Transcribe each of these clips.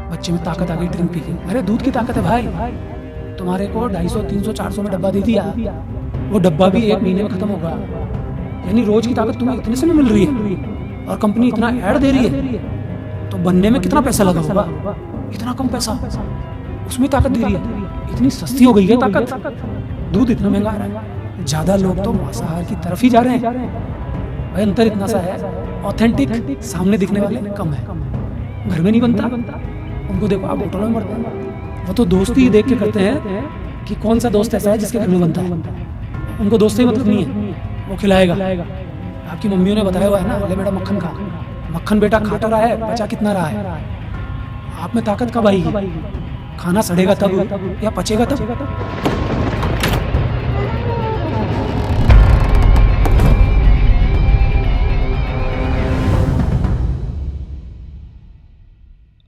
बच्चे में ताकत आ गई ड्रिंक पी के। अरे दूध की ताकत है भाई, तुम्हारे को 250, 300, 400 में डब्बा दे दिया, वो डब्बा भी 1 महीने में खत्म होगा। यानी रोज की ताकत तुम्हें इतने से में मिल रही है और कंपनी इतना ऐड दे रही है, तो बनने में कितना पैसा लगा होगा? इतना कम पैसा, उसमें ताकत दे रही है। इतनी सस्ती हो गई है ताकत, दूध इतना महंगा आ रहा है। ज्यादा लोग तो मांसाहार की तरफ ही जा रहे हैं भाई। अंतर इतना सा है, ऑथेंटिक सामने दिखने वाले कम है, घर में नहीं बनता। उनको देखो, आप होटलों में मरते हैं, वो तो दोस्ती ही देख के करते हैं कि कौन सा दोस्त ऐसा है जिसके घर में बनता है। उनको दोस्ती मतलब नहीं है, वो खिलाएगा। आपकी मम्मियों ने बताया हुआ है ना, ले बेटा मक्खन खा। मक्खन बेटा खा तो रहा है, बचा कितना रहा है? आप में ताकत कब आएगी? खाना सड़ेगा तब या पचेगा तब?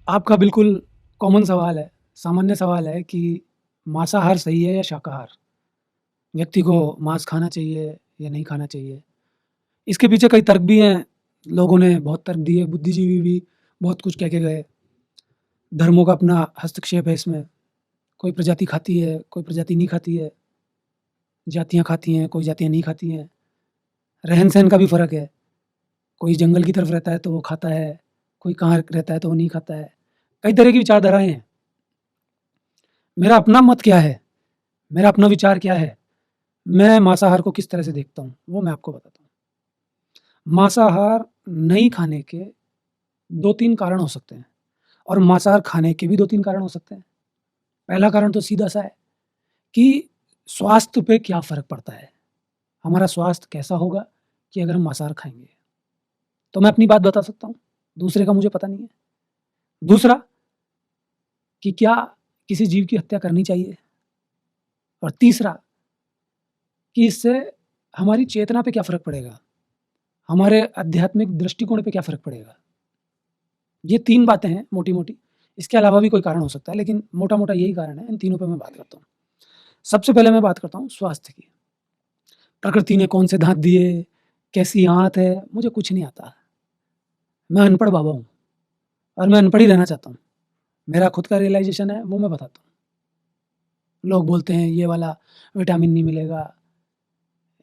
आपका बिल्कुल कॉमन सवाल है, सामान्य सवाल है कि मांसाहार सही है या शाकाहार? व्यक्ति को मांस खाना चाहिए या नहीं खाना चाहिए? इसके पीछे कई तर्क भी हैं, लोगों ने बहुत तर्क दिए, बुद्धिजीवी भी बहुत कुछ कह के गए। धर्मों का अपना हस्तक्षेप है इसमें, कोई प्रजाति खाती है, कोई प्रजाति नहीं खाती है, जातियाँ खाती हैं, कोई जातियाँ नहीं खाती हैं। रहन-सहन का भी फ़र्क है, कोई जंगल की तरफ रहता है तो वो खाता है, कोई कहाँ रहता है तो वो नहीं खाता है। कई तरह की विचारधाराएँ हैं। मेरा अपना मत क्या है, मेरा अपना विचार क्या है, मैं मांसाहार को किस तरह से देखता हूँ, वो मैं आपको बताता हूँ। मांसाहार नहीं खाने के 2-3 कारण हो सकते हैं और मांसाहार खाने के भी 2-3 कारण हो सकते हैं। पहला कारण तो सीधा-सा है कि स्वास्थ्य पे क्या फ़र्क पड़ता है, हमारा स्वास्थ्य कैसा होगा कि अगर हम मांसाहार खाएँगे। तो मैं अपनी बात बता सकता हूँ, दूसरे का मुझे पता नहीं है। दूसरा कि क्या किसी जीव की हत्या करनी चाहिए? और तीसरा कि इससे हमारी चेतना पे क्या फ़र्क पड़ेगा? हमारे आध्यात्मिक दृष्टिकोण पे क्या फ़र्क पड़ेगा? ये 3 बातें हैं मोटी-मोटी, इसके अलावा भी कोई कारण हो सकता है, लेकिन मोटा-मोटा यही कारण है, इन तीनों पे मैं बात करता हूँ। सबसे पहले मैं बात करता हूँ स्वास्थ्य की। प्रकृति ने कौन से दाँत दिए, कैसी आँत है, मुझे कुछ नहीं आता। मैं अनपढ़ बाबा हूँ और मैं अनपढ़ ही रहना चाहता हूँ। मेरा खुद का रियलाइज़ेशन है, वो मैं बताता हूँ। लोग बोलते हैं ये वाला विटामिन नहीं मिलेगा,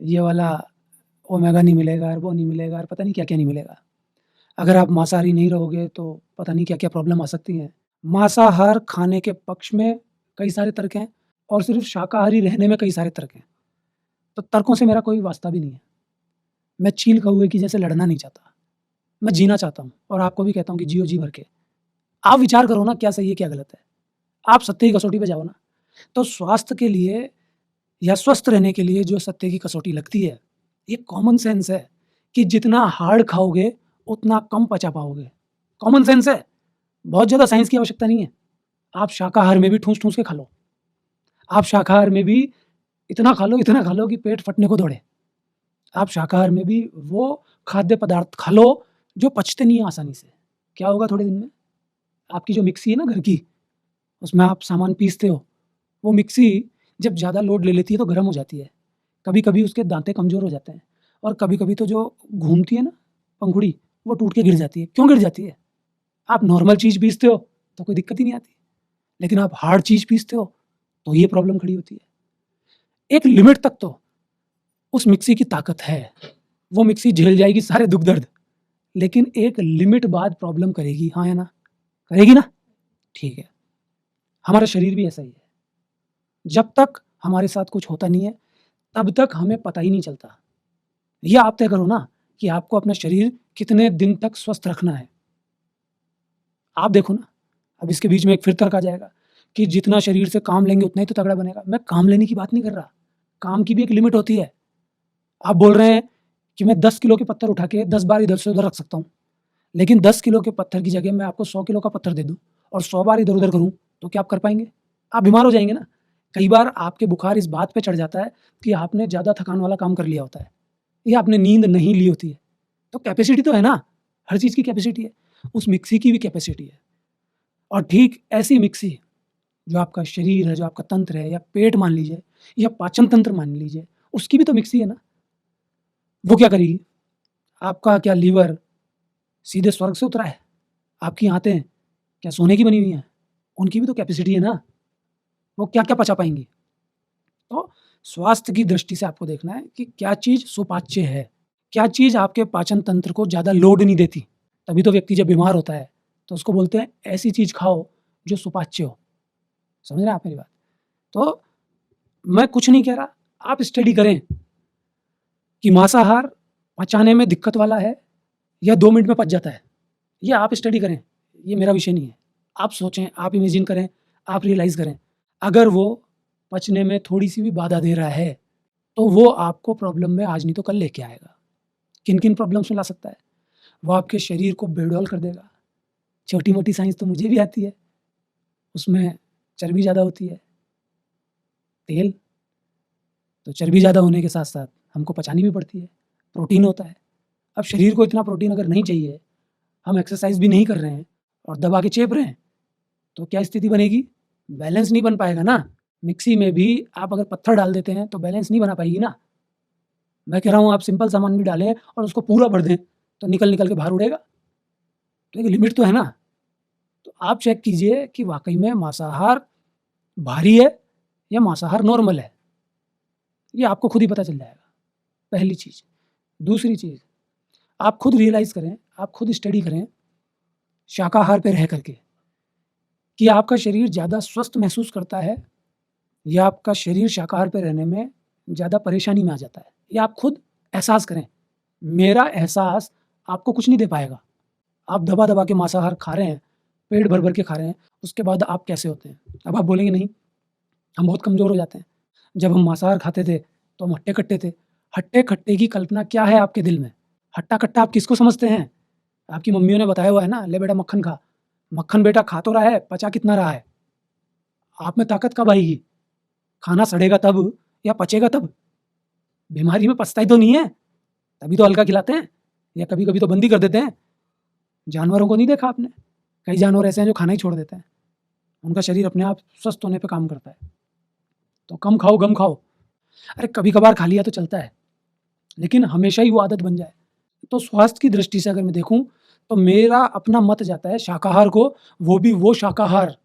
ये वाला ओमेगा नहीं मिलेगा और वो नहीं मिलेगा और पता नहीं क्या-क्या नहीं मिलेगा। अगर आप मांसाहारी नहीं रहोगे तो पता नहीं क्या-क्या प्रॉब्लम आ सकती हैं। मांसाहार खाने के पक्ष में कई सारे तर्क हैं और सिर्फ़ शाकाहारी रहने में कई सारे तर्क हैं। तो तर्कों से मेरा कोई वास्ता भी नहीं है। मैं चील कौवे की जैसे लड़ना नहीं चाहता। मैं जीना चाहता हूँ और आपको भी कहता हूँ कि जियो जी भर के। आप विचार करो ना, क्या सही है, क्या गलत है? आप सत्य की कसौटी पे जाओ ना। तो स्वास्थ्य के लिए या स्वस्थ रहने के लिए जो सत्य की कसौटी लगती है, ये कॉमन सेंस है कि जितना हार्ड खाओगे, उतना कम पचा पाओगे। कॉमन सेंस है, बहुत ज़्यादा साइंस की आवश्यकता नहीं है। आप शाकाहार में भी ठूँस-ठूँस के खा लो। आप शाकाहार में भी इतना खा लो कि पेट फटने को दौड़े। आप शाकाहार में भी वो खाद्य पदार्थ खा लो, जो पचते नहीं हैं आसानी से। क्या होगा थोड़े दिन में? आपकी जो मिक्सी है ना घर की, उसमें आप सामान पीसते हो, वो मिक्सी जब ज़्यादा लोड ले लेती है तो गर्म हो जाती है। कभी-कभी उसके दाँतें कमज़ोर हो जाते हैं और कभी-कभी तो जो घूमती है ना पंखुड़ी, वो टूट के गिर जाती है। क्यों गिर जाती है? आप नॉर्मल चीज़ पीसते हो, तो कोई दिक्कत ही नहीं आती। लेकिन आप हार्ड चीज़ पीसते हो, तो ये प्रॉब्लम खड़ी होती है। एक लिमिट तक तो उस मिक्सी की ताकत है, वो मिक्सी झेल जाएगी सारे दुःख-दर्द, लेकिन एक लिमिट बाद प्रॉब्लम करेगी, हाँ या ना? करेगी ना? ठीक है। हमारा शरीर भी ऐसा ही है। जब तक हमारे साथ कुछ होता नहीं है, तब तक हमें पता ही नहीं चलता। ये आप तय करो ना कि आपको अपना शरीर कितने दिन तक स्वस्थ रखना है। आप देखो ना, अब इसके बीच में एक फिर तर्क आ जाएगा कि जितना शरीर से काम लेंगे उतना ही तो तगड़ा बनेगा। मैं काम लेने की बात नहीं कर रहा, काम की भी एक लिमिट होती है। आप बोल रहे हैं कि मैं 10 किलो के पत्थर उठा के 10 बार इधर से उधर रख सकता हूँ, लेकिन 10 किलो के पत्थर की जगह मैं आपको 100 किलो का पत्थर दे दूँ और 100 बार इधर-उधर करूँ, तो क्या आप कर पाएँगे? आप बीमार हो जाएँगे ना। कई बार आपके बुखार इस बात पे चढ़ जाता है कि आपने ज़्यादा थकान वाला काम कर लिया होता है या आपने नींद नहीं ली होती है। तो कैपेसिटी तो है ना, हर चीज़ की कैपेसिटी है, उस मिक्सी की भी कैपेसिटी है। और ठीक ऐसी मिक्सी जो आपका शरीर है, जो आपका तंत्र है या पेट मान लीजिए या पाचन तंत्र मान लीजिए, उसकी भी तो मिक्सी है ना। वो क्या करेगी? आपका क्या लीवर सीधे स्वर्ग से उतरा है? आपकी आँतें क्या सोने की बनी हुई हैं? उनकी भी तो कैपेसिटी है ना, वो क्या-क्या पचा पाएँगी? तो स्वास्थ्य की दृष्टि से आपको देखना है कि क्या चीज़ सुपाच्य है, क्या चीज़ आपके पाचन तंत्र को ज़्यादा लोड नहीं देती। तभी तो व्यक्ति जब बीमार होता है, तो उसको बोलते हैं ऐसी चीज़ खाओ जो सुपाच्य हो। समझ रहे हैं आप मेरी बात? तो मैं कुछ नहीं कह रहा, आप स्टडी करें कि मांसाहार पचाने में दिक्कत वाला है या 2 मिनट में पच जाता है। ये आप स्टडी करें, ये मेरा विषय नहीं है। आप सोचें, आप इमेजिन करें, आप रियलाइज़ करें। अगर वो पचने में थोड़ी-सी भी बाधा दे रहा है, तो वो आपको प्रॉब्लम में आज नहीं तो कल लेके आएगा। किन-किन प्रॉब्लम्स में ला सकता है? वो आपके शरीर को बेडौल कर देगा। छोटी-मोटी साइंस तो मुझे भी आती है, उसमें चर्बी ज़्यादा होती है, तेल, तो चर्बी ज़्यादा होने के साथ-साथ हमको पचानी भी पड़ती है, प्रोटीन होता है। अब शरीर को इतना प्रोटीन अगर नहीं चाहिए, हम एक्सरसाइज़ भी नहीं कर रहे हैं और दबा के चेप रहे हैं, तो क्या स्थिति बनेगी? बैलेंस नहीं बन पाएगा ना। मिक्सी में भी आप अगर पत्थर डाल देते हैं, तो बैलेंस नहीं बना पाएगी ना। मैं कह रहा हूँ आप सिंपल सामान भी डालें और उसको पूरा भर दें, तो निकल-निकल के बाहर उड़ेगा। तो एक लिमिट तो है ना। तो आप चेक कीजिए कि वाक़ई में मांसाहार भारी है या मांसाहार नॉर्मल है। ये आपको खुद ही पता चल जाएगा, पहली चीज़। दूसरी चीज़, आप खुद रियलाइज़ करें, आप खुद स्टडी करें, शाकाहार पे रह करके, कि आपका शरीर ज़्यादा स्वस्थ महसूस करता है या आपका शरीर शाकाहार पे रहने में ज़्यादा परेशानी में आ जाता है। ये आप खुद एहसास करें। मेरा एहसास आपको कुछ नहीं दे पाएगा। आप दबा-दबा के मांसाहार खा रहे हैं, पेट भर-भर के खा रहे हैं, उसके बाद आप कैसे होते हैं? अब आप बोलेंगे नहीं, हम बहुत कमज़ोर हो जाते हैं। जब हम मांसाहार खाते थे, तो हम हट्टे-कट्टे थे। हट्टे-कट्टे की कल्पना क्या है आपके दिल में? हट्टा-कट्टा आप किसको समझते हैं? आपकी मम्मियों ने बताया हुआ है ना, ले बेटा मक्खन खा। मक्खन बेटा खा तो रहा है, पचा कितना रहा है? आप में ताकत कब आएगी? खाना सड़ेगा तब या पचेगा तब? बीमारी में पचता ही तो नहीं है, तभी तो हल्का खिलाते हैं या कभी-कभी तो बंद ही कर देते हैं। जानवरों को नहीं देखा आपने? कई जानवर ऐसे हैं जो खाना ही छोड़ देते हैं। उनका शरीर अपने आप स्वस्थ होने पे काम करता है। तो कम खाओ, गम खाओ। अरे कभी-कभार खा लिया तो चलता है, लेकिन हमेशा ही वो आदत बन जाए। तो स्वास्थ्य की दृष्टि से अगर मैं देखूँ, तो मेरा अपना मत जाता है शाकाहार को, वो भी वो शाकाहार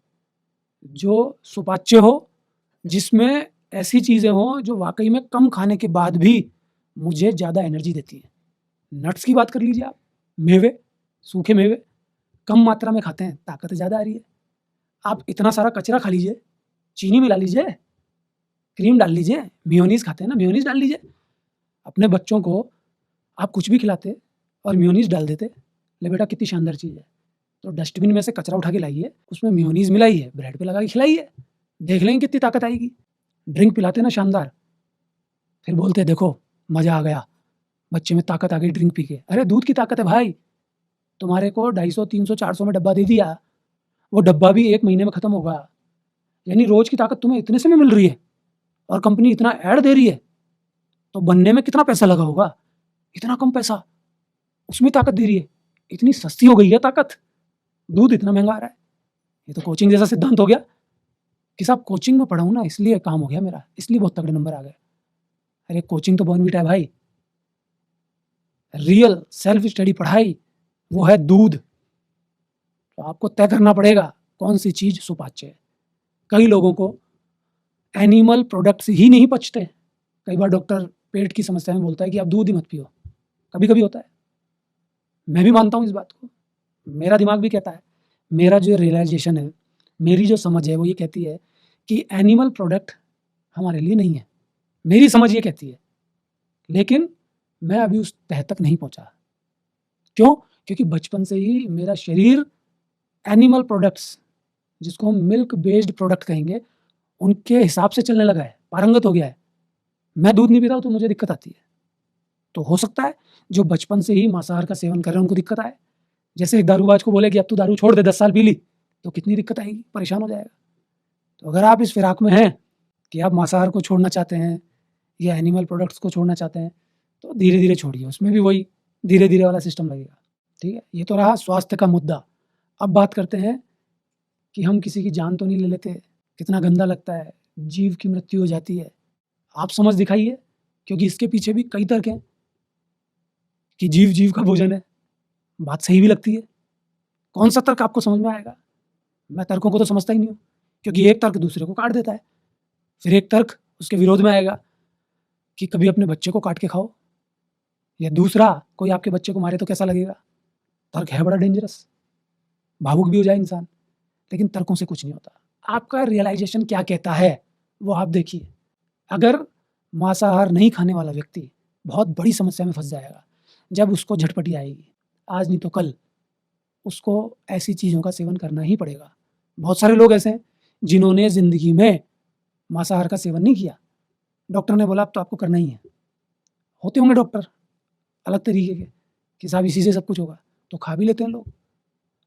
जो सुपाच्य हो, जिसमें ऐसी चीज़ें हों जो वाक़ई में कम खाने के बाद भी मुझे ज़्यादा एनर्जी देती हैं। नट्स की बात कर लीजिए आप, मेवे, सूखे मेवे, कम मात्रा में खाते हैं, ताकत ज़्यादा आ रही है। आप इतना सारा कचरा खा लीजिए, चीनी मिला लीजिए, क्रीम डाल लीजिए, मेयोनीज़ खाते हैं ना, मेयोनीज़ डाल लीजिए। अपने बच्चों को आप कुछ भी खिलाते और मेयोनीज़ डाल देते, ले बेटा कितनी शानदार चीज़ है। तो डस्टबिन में से कचरा उठा के लाइए, उसमें मेयोनीज़ मिलाइए, ब्रेड पे लगा के खिलाइए, देख लेंगे कितनी ताकत आएगी। ड्रिंक पिलाते ना शानदार, फिर बोलते हैं देखो मज़ा आ गया, बच्चे में ताकत आ गई ड्रिंक पी के। अरे दूध की ताकत है भाई, तुम्हारे को 250, 300, 400 में डब्बा दे दिया, वो डब्बा भी 1 महीने में खत्म होगा। यानी रोज़ की ताकत तुम्हें इतने से में मिल रही है और कंपनी इतना ऐड दे रही है, तो बनने में कितना पैसा लगा होगा? इतना कम पैसा, उसमें ताकत दे रही है, इतनी सस्ती हो गई है ताकत, दूध इतना महँगा आ रहा है। ये तो कोचिंग जैसा सिद्धांत हो गया कि साहब कोचिंग में पढ़ा हूँ ना इसलिए काम हो गया मेरा, इसलिए बहुत तगड़े नंबर आ गए। अरे कोचिंग तो बॉर्नविटा है भाई, रियल सेल्फ स्टडी पढ़ाई वो है दूध। तो आपको तय करना पड़ेगा कौन सी चीज़ सुपाच्य है। कई लोगों को एनिमल प्रोडक्ट्स ही नहीं पचते। कई बार डॉक्टर पेट की समस्या में बोलता है कि आप दूध ही मत पियो, कभी-कभी होता है। मैं भी मानता हूँ इस बात को, मेरा दिमाग भी कहता है, मेरा जो रियलाइज़ेशन है, मेरी जो समझ है वो ये कहती है कि एनिमल प्रोडक्ट हमारे लिए नहीं है। मेरी समझ ये कहती है, लेकिन मैं अभी उस तह तक नहीं पहुँचा। क्यों? क्योंकि बचपन से ही मेरा शरीर एनिमल प्रोडक्ट्स, जिसको हम मिल्क बेस्ड प्रोडक्ट कहेंगे, उनके हिसाब से चलने लगा है, पारंगत हो गया है। मैं दूध नहीं पीता हूँ तो मुझे दिक्कत आती है। तो हो सकता है जो बचपन से ही मांसाहार का सेवन कर रहे हैं उनको दिक्कत आए। जैसे एक दारूबाज को बोले कि अब तू दारू छोड़ दे, 10 साल पी ली, तो कितनी दिक्कत आएगी, परेशान हो जाएगा। तो अगर आप इस फिराक में हैं कि आप मांसाहार को छोड़ना चाहते हैं या एनिमल प्रोडक्ट्स को छोड़ना चाहते हैं, तो धीरे-धीरे छोड़िए, उसमें भी वही धीरे-धीरे वाला सिस्टम लगेगा, ठीक है? ये तो रहा स्वास्थ्य का मुद्दा। अब बात करते हैं कि हम किसी की जान तो नहीं ले लेते, कितना गंदा लगता है, जीव की मृत्यु हो जाती है। आप समझ दिखाइए, क्योंकि इसके पीछे भी कई तर्क हैं कि जीव जीव का भोजन है, बात सही भी लगती है। कौन-सा तर्क आपको समझ में आएगा? मैं तर्कों को तो समझता ही नहीं हूँ, क्योंकि एक तर्क दूसरे को काट देता है। फिर एक तर्क उसके विरोध में आएगा कि कभी अपने बच्चे को काट के खाओ, या दूसरा कोई आपके बच्चे को मारे तो कैसा लगेगा। तर्क है बड़ा डेंजरस, भावुक भी हो जाए इंसान, लेकिन तर्कों से कुछ नहीं होता। आपका रियलाइजेशन क्या कहता है वो आप देखिए। अगर मांसाहार नहीं खाने वाला व्यक्ति बहुत बड़ी समस्या में फंस जाएगा जब उसको झटपटी आएगी, आज नहीं तो कल उसको ऐसी चीज़ों का सेवन करना ही पड़ेगा। बहुत सारे लोग ऐसे हैं जिन्होंने ज़िंदगी में मांसाहार का सेवन नहीं किया, डॉक्टर ने बोला अब तो आपको करना ही है। होते होंगे डॉक्टर अलग तरीके के कि साहब इसी से सब कुछ होगा, तो खा भी लेते हैं लोग।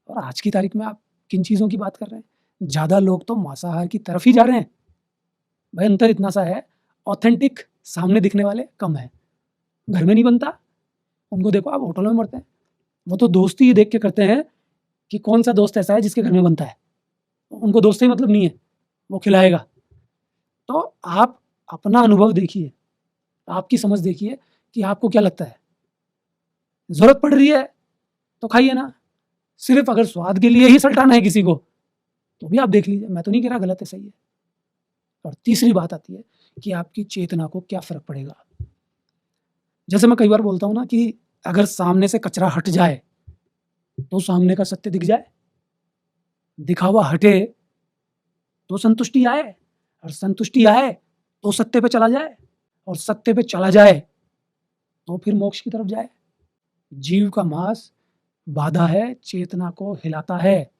और आज की तारीख में आप किन चीज़ों की बात कर रहे हैं? ज़्यादा लोग तो मांसाहार की तरफ ही जा रहे हैं। भाई अंतर इतना सा है, ऑथेंटिक सामने दिखने वाले कम हैं, घर में नहीं बनता, उनको देखो आप होटलों में मरते हैं। वो तो दोस्ती ही देख के करते हैं कि कौन सा दोस्त ऐसा है जिसके घर में बनता है, उनको दोस्त से ही मतलब नहीं है, वो खिलाएगा। तो आप अपना अनुभव देखिए, आपकी समझ देखिए कि आपको क्या लगता है। ज़रूरत पड़ रही है तो खाइए ना, सिर्फ अगर स्वाद के लिए ही सल्टाना है किसी को तो भी आप देख लीजिए, मैं तो नहीं कह रहा गलत है, सही है। और तीसरी बात आती है कि आपकी चेतना को क्या फ़र्क पड़ेगा। जैसे मैं कई बार बोलता हूँ ना कि अगर सामने से कचरा हट जाए तो सामने का सत्य दिख जाए, दिखावा हटे तो संतुष्टि आए, और संतुष्टि आए तो सत्य पे चला जाए, और सत्य पे चला जाए तो फिर मोक्ष की तरफ जाए। जीव का मांस बाधा है, चेतना को हिलाता है।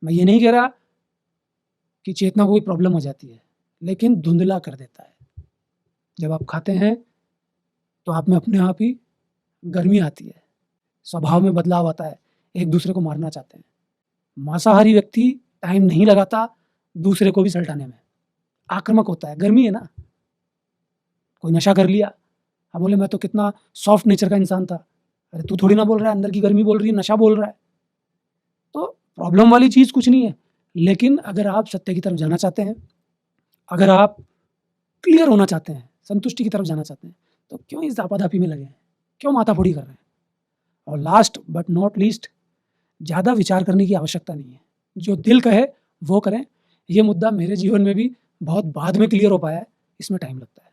मैं ये नहीं कह रहा कि चेतना को कोई प्रॉब्लम हो जाती है, लेकिन धुंधला कर देता है। जब आप खाते हैं तो आप में अपने आप ही गर्मी आती है, स्वभाव में बदलाव आता है, एक दूसरे को मारना चाहते हैं। मांसाहारी व्यक्ति टाइम नहीं लगाता दूसरे को भी सल्टाने में, आक्रामक होता है, गर्मी है ना। कोई नशा कर लिया, अब बोले मैं तो कितना सॉफ्ट नेचर का इंसान था, अरे तू थोड़ी ना बोल रहा है, अंदर की गर्मी बोल रही है, नशा बोल रहा है। तो प्रॉब्लम वाली चीज़ कुछ नहीं है, लेकिन अगर आप सत्य की तरफ जाना चाहते हैं, अगर आप क्लियर होना चाहते हैं, संतुष्टि की तरफ जाना चाहते हैं, तो क्यों इस दापादापी में लगे हैं, क्यों माथाफोड़ी कर रहे हैं। और लास्ट बट नॉट लीस्ट, ज़्यादा विचार करने की आवश्यकता नहीं है, जो दिल कहे वो करें। ये मुद्दा मेरे जीवन में भी बहुत बाद में क्लियर हो पाया है, इसमें टाइम लगता है।